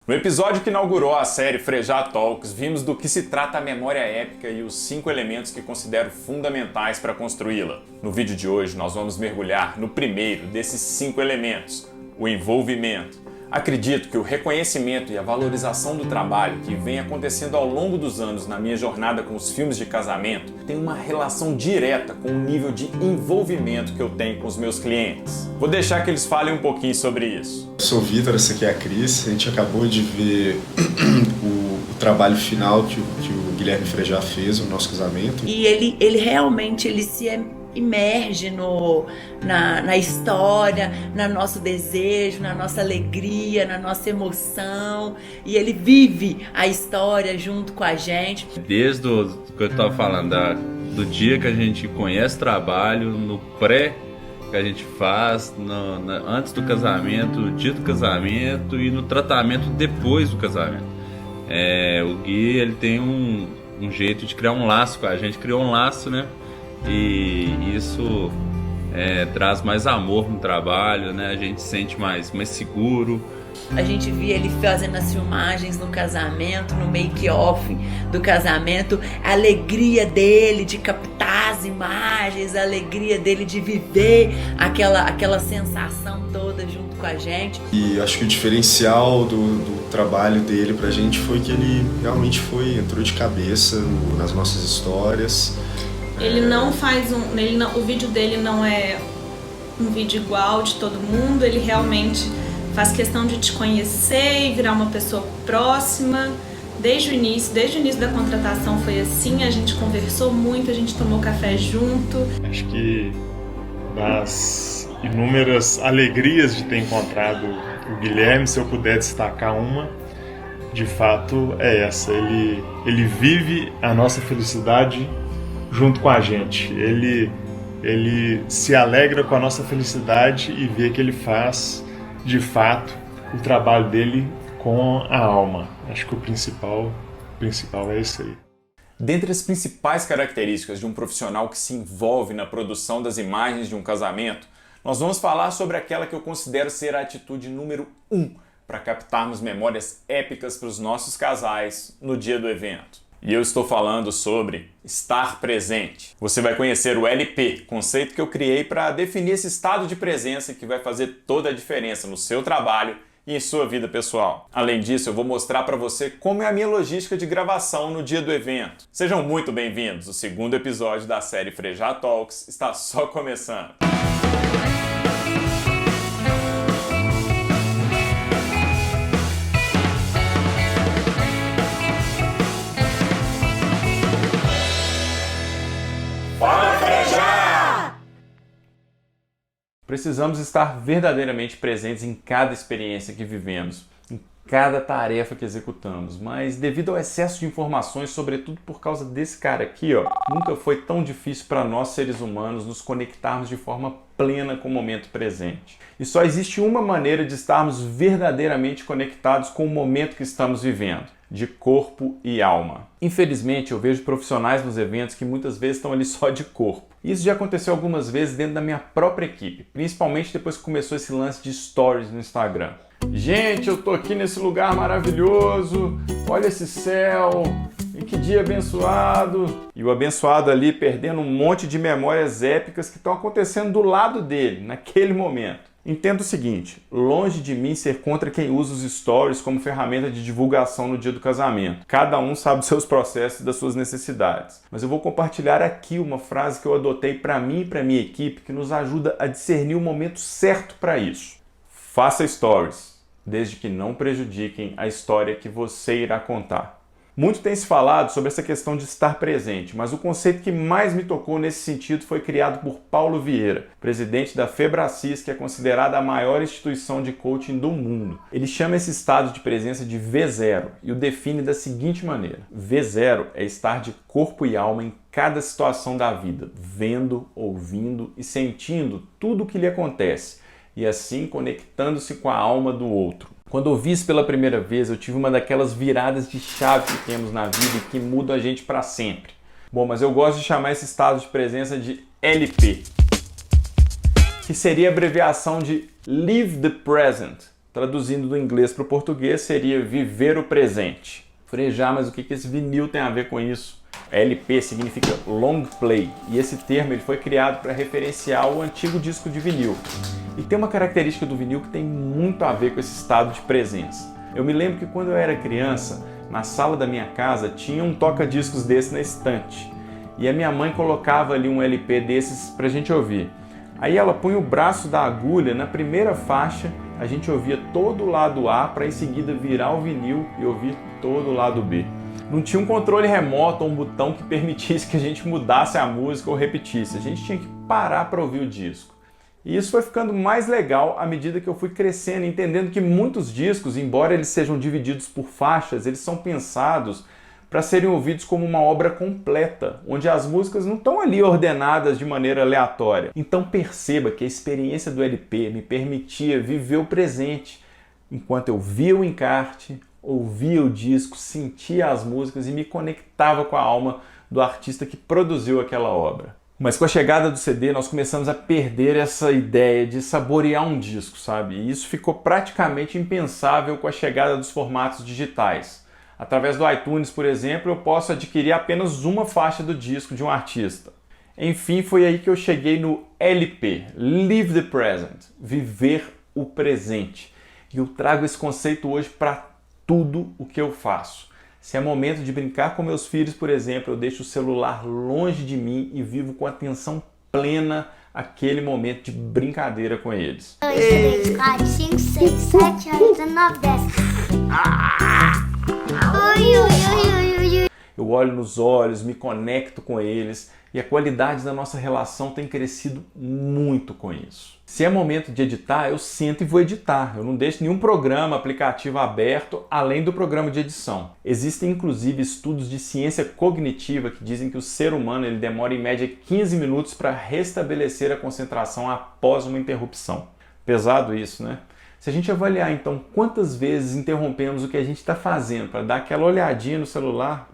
No episódio que inaugurou a série Frejá Talks, vimos do que se trata a memória épica e os 5 elementos que considero fundamentais para construí-la. No vídeo de hoje nós vamos mergulhar no primeiro desses 5 elementos, o envolvimento. Acredito que o reconhecimento e a valorização do trabalho que vem acontecendo ao longo dos anos na minha jornada com os filmes de casamento tem uma relação direta com o nível de envolvimento que eu tenho com os meus clientes. Vou deixar que eles falem um pouquinho sobre isso. Eu sou o Vitor, essa aqui é a Cris. A gente acabou de ver o trabalho final que o Guilherme Frejá fez no nosso casamento. E ele realmente se imerge na história, no nosso desejo, na nossa alegria, na nossa emoção, e ele vive a história junto com a gente. Desde o que eu estava falando, do dia que a gente conhece o trabalho, no pré que a gente faz, antes do casamento, no dia do casamento e no tratamento depois do casamento. O Gui, ele tem um jeito de criar um laço com a gente, criou um laço, né? E isso traz mais amor no trabalho, né? A gente se sente mais seguro. A gente via ele fazendo as filmagens no casamento, no make-off do casamento, a alegria dele de captar as imagens, a alegria dele de viver aquela sensação toda junto com a gente. E acho que o diferencial do trabalho dele pra gente foi que ele realmente entrou de cabeça nas nossas histórias. Ele não faz o vídeo dele não é um vídeo igual de todo mundo, ele realmente faz questão de te conhecer e virar uma pessoa próxima. Desde o início da contratação foi assim, a gente conversou muito, a gente tomou café junto. Acho que das inúmeras alegrias de ter encontrado o Guilherme, se eu puder destacar uma, de fato é essa. Ele vive a nossa felicidade junto com a gente. Ele se alegra com a nossa felicidade e vê que ele faz, de fato, o trabalho dele com a alma. Acho que o principal é isso aí. Dentre as principais características de um profissional que se envolve na produção das imagens de um casamento, nós vamos falar sobre aquela que eu considero ser a atitude número 1 para captarmos memórias épicas para os nossos casais no dia do evento. E eu estou falando sobre estar presente. Você vai conhecer o LP, conceito que eu criei para definir esse estado de presença que vai fazer toda a diferença no seu trabalho e em sua vida pessoal. Além disso, eu vou mostrar para você como é a minha logística de gravação no dia do evento. Sejam muito bem-vindos. O segundo episódio da série Frejá Talks está só começando. Precisamos estar verdadeiramente presentes em cada experiência que vivemos, em cada tarefa que executamos, mas devido ao excesso de informações, sobretudo por causa desse cara aqui, nunca foi tão difícil para nós seres humanos nos conectarmos de forma plena com o momento presente. E só existe uma maneira de estarmos verdadeiramente conectados com o momento que estamos vivendo: de corpo e alma. Infelizmente, eu vejo profissionais nos eventos que muitas vezes estão ali só de corpo. Isso já aconteceu algumas vezes dentro da minha própria equipe, principalmente depois que começou esse lance de stories no Instagram. Gente, eu tô aqui nesse lugar maravilhoso, olha esse céu, e que dia abençoado. E o abençoado ali perdendo um monte de memórias épicas que estão acontecendo do lado dele, naquele momento. Entenda o seguinte, longe de mim ser contra quem usa os stories como ferramenta de divulgação no dia do casamento. Cada um sabe dos seus processos e das suas necessidades. Mas eu vou compartilhar aqui uma frase que eu adotei para mim e para minha equipe que nos ajuda a discernir o momento certo para isso. Faça stories, desde que não prejudiquem a história que você irá contar. Muito tem se falado sobre essa questão de estar presente, mas o conceito que mais me tocou nesse sentido foi criado por Paulo Vieira, presidente da Febracis, que é considerada a maior instituição de coaching do mundo. Ele chama esse estado de presença de V0 e o define da seguinte maneira: V0 é estar de corpo e alma em cada situação da vida, vendo, ouvindo e sentindo tudo o que lhe acontece, e assim conectando-se com a alma do outro. Quando eu vi isso pela primeira vez, eu tive uma daquelas viradas de chave que temos na vida e que mudam a gente para sempre. Bom, mas eu gosto de chamar esse estado de presença de LP, que seria a abreviação de Live the Present, Traduzindo do inglês para o português seria viver o presente. Falei, mas o que esse vinil tem a ver com isso? LP significa long play e esse termo ele foi criado para referenciar o antigo disco de vinil. E tem uma característica do vinil que tem muito a ver com esse estado de presença. Eu me lembro que quando eu era criança, na sala da minha casa tinha um toca-discos desse na estante. E a minha mãe colocava ali um LP desses pra gente ouvir. Aí ela punha o braço da agulha na primeira faixa, a gente ouvia todo o lado A para em seguida virar o vinil e ouvir todo o lado B. Não tinha um controle remoto ou um botão que permitisse que a gente mudasse a música ou repetisse. A gente tinha que parar para ouvir o disco. E isso foi ficando mais legal à medida que eu fui crescendo, entendendo que muitos discos, embora eles sejam divididos por faixas, eles são pensados para serem ouvidos como uma obra completa, onde as músicas não estão ali ordenadas de maneira aleatória. Então perceba que a experiência do LP me permitia viver o presente, enquanto eu via o encarte, ouvia o disco, sentia as músicas e me conectava com a alma do artista que produziu aquela obra. Mas com a chegada do CD nós começamos a perder essa ideia de saborear um disco, sabe? E isso ficou praticamente impensável com a chegada dos formatos digitais. Através do iTunes, por exemplo, eu posso adquirir apenas uma faixa do disco de um artista. Enfim, foi aí que eu cheguei no LP, Live the Present, viver o presente. E eu trago esse conceito hoje para tudo o que eu faço. Se é momento de brincar com meus filhos, por exemplo, eu deixo o celular longe de mim e vivo com atenção plena aquele momento de brincadeira com eles. 2, 3, 4, 5, 6, 7, 8, 9, 10. Eu olho nos olhos, me conecto com eles e a qualidade da nossa relação tem crescido muito com isso. Se é momento de editar, eu sento e vou editar. Eu não deixo nenhum programa, aplicativo aberto, além do programa de edição. Existem inclusive estudos de ciência cognitiva que dizem que o ser humano ele demora em média 15 minutos para restabelecer a concentração após uma interrupção. Pesado isso, né? Se a gente avaliar então quantas vezes interrompemos o que a gente está fazendo para dar aquela olhadinha no celular,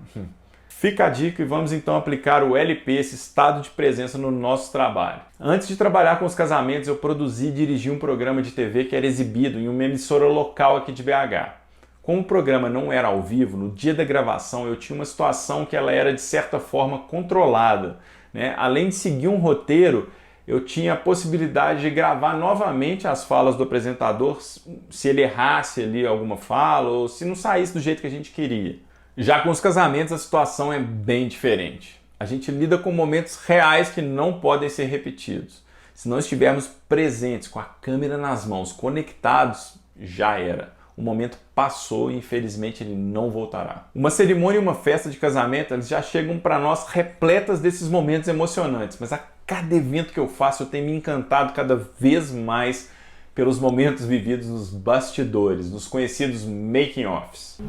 fica a dica e vamos então aplicar o LP, esse estado de presença no nosso trabalho. Antes de trabalhar com os casamentos, eu produzi e dirigi um programa de TV que era exibido em uma emissora local aqui de BH. Como o programa não era ao vivo, no dia da gravação eu tinha uma situação que ela era de certa forma controlada, né? Além de seguir um roteiro, eu tinha a possibilidade de gravar novamente as falas do apresentador se ele errasse ali alguma fala ou se não saísse do jeito que a gente queria. Já com os casamentos a situação é bem diferente. A gente lida com momentos reais que não podem ser repetidos. Se não estivermos presentes, com a câmera nas mãos, conectados, já era. O momento passou e infelizmente ele não voltará. Uma cerimônia e uma festa de casamento, eles já chegam para nós repletas desses momentos emocionantes, mas a cada evento que eu faço eu tenho me encantado cada vez mais pelos momentos vividos nos bastidores, nos conhecidos making-offs.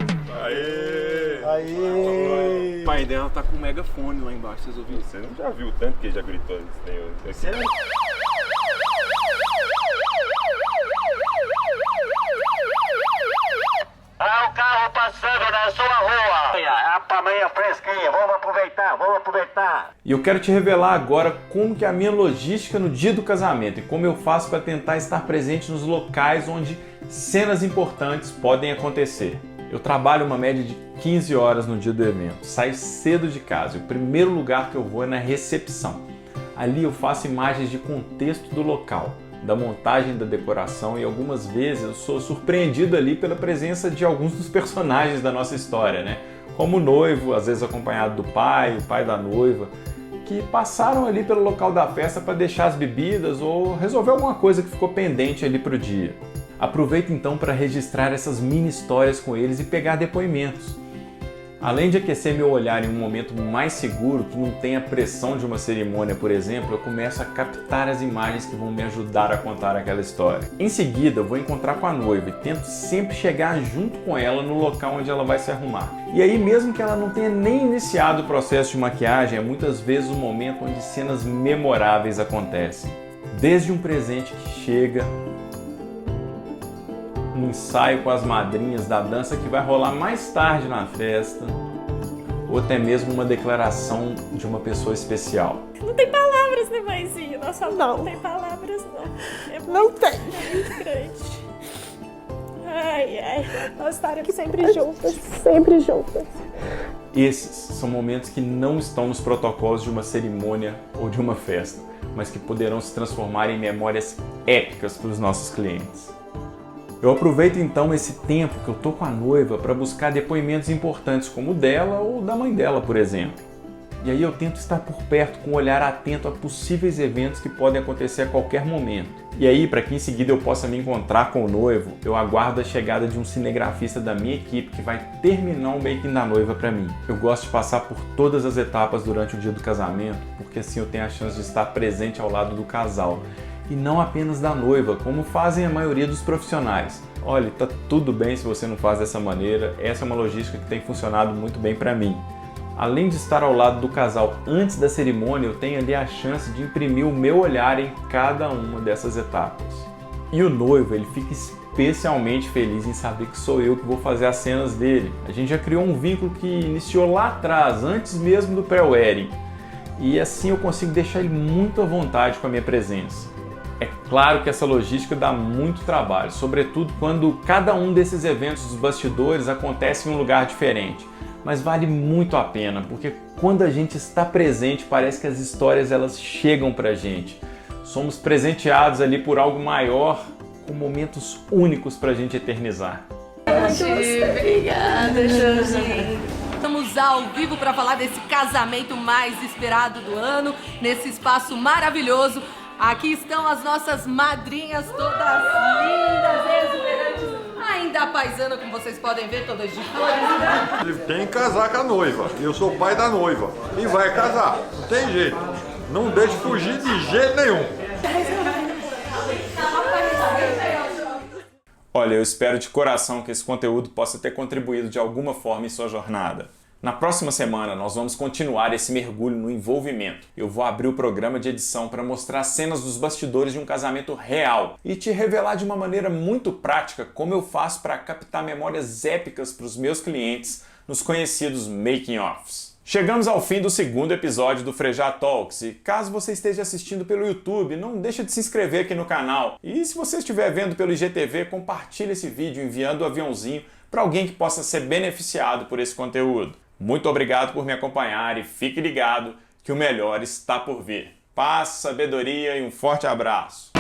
Aê! Aê! O pai dela tá com um megafone lá embaixo, vocês ouviram? Você não já viu o tanto que ele já gritou nesse tempo? Olha o carro passando na sua rua. A pamonha fresquinha, vamos aproveitar. E eu quero te revelar agora como que é a minha logística no dia do casamento e como eu faço para tentar estar presente nos locais onde cenas importantes podem acontecer. Eu trabalho uma média de 15 horas no dia do evento, saio cedo de casa e o primeiro lugar que eu vou é na recepção. Ali eu faço imagens de contexto do local, da montagem da decoração e algumas vezes eu sou surpreendido ali pela presença de alguns dos personagens da nossa história, né? Como o noivo, às vezes acompanhado do pai, o pai da noiva, que passaram ali pelo local da festa para deixar as bebidas ou resolver alguma coisa que ficou pendente ali para o dia. Aproveito então para registrar essas mini histórias com eles e pegar depoimentos. Além de aquecer meu olhar em um momento mais seguro, que não tem a pressão de uma cerimônia, por exemplo, eu começo a captar as imagens que vão me ajudar a contar aquela história. Em seguida, eu vou encontrar com a noiva e tento sempre chegar junto com ela no local onde ela vai se arrumar. E aí, mesmo que ela não tenha nem iniciado o processo de maquiagem, é muitas vezes o momento onde cenas memoráveis acontecem. Desde um presente que chega, um ensaio com as madrinhas da dança que vai rolar mais tarde na festa, ou até mesmo uma declaração de uma pessoa especial. Não tem palavras, né, mãezinha? Nossa, não tem palavras, não. Não tem. É muito grande. Ai, ai, nós estaremos sempre juntas, sempre juntas. Esses são momentos que não estão nos protocolos de uma cerimônia ou de uma festa, mas que poderão se transformar em memórias épicas para os nossos clientes. Eu aproveito então esse tempo que eu tô com a noiva para buscar depoimentos importantes como o dela ou da mãe dela, por exemplo. E aí eu tento estar por perto com um olhar atento a possíveis eventos que podem acontecer a qualquer momento. E aí, para que em seguida eu possa me encontrar com o noivo, eu aguardo a chegada de um cinegrafista da minha equipe que vai terminar o making da noiva para mim. Eu gosto de passar por todas as etapas durante o dia do casamento, porque assim eu tenho a chance de estar presente ao lado do casal. E não apenas da noiva, como fazem a maioria dos profissionais. Olha, tá tudo bem se você não faz dessa maneira, essa é uma logística que tem funcionado muito bem para mim. Além de estar ao lado do casal antes da cerimônia, eu tenho ali a chance de imprimir o meu olhar em cada uma dessas etapas. E o noivo, ele fica especialmente feliz em saber que sou eu que vou fazer as cenas dele. A gente já criou um vínculo que iniciou lá atrás, antes mesmo do pré-wedding. E assim eu consigo deixar ele muito à vontade com a minha presença. É claro que essa logística dá muito trabalho, sobretudo quando cada um desses eventos dos bastidores acontece em um lugar diferente. Mas vale muito a pena, porque quando a gente está presente, parece que as histórias elas chegam pra gente. Somos presenteados ali por algo maior, com momentos únicos pra gente eternizar. Obrigada, Jorginho. Estamos ao vivo para falar desse casamento mais esperado do ano, nesse espaço maravilhoso. Aqui estão as nossas madrinhas, todas lindas, exuberantes. Ainda a paisana, como vocês podem ver, todas de flores. Ele tem que casar com a noiva. Eu sou o pai da noiva. E vai casar. Não tem jeito. Não deixe fugir de jeito nenhum. Olha, eu espero de coração que esse conteúdo possa ter contribuído de alguma forma em sua jornada. Na próxima semana, nós vamos continuar esse mergulho no envolvimento. Eu vou abrir o programa de edição para mostrar cenas dos bastidores de um casamento real e te revelar de uma maneira muito prática como eu faço para captar memórias épicas para os meus clientes nos conhecidos making-offs. Chegamos ao fim do segundo episódio do Frejá Talks e caso você esteja assistindo pelo YouTube, não deixa de se inscrever aqui no canal. E se você estiver vendo pelo IGTV, compartilhe esse vídeo enviando o aviãozinho para alguém que possa ser beneficiado por esse conteúdo. Muito obrigado por me acompanhar e fique ligado que o melhor está por vir. Paz, sabedoria e um forte abraço.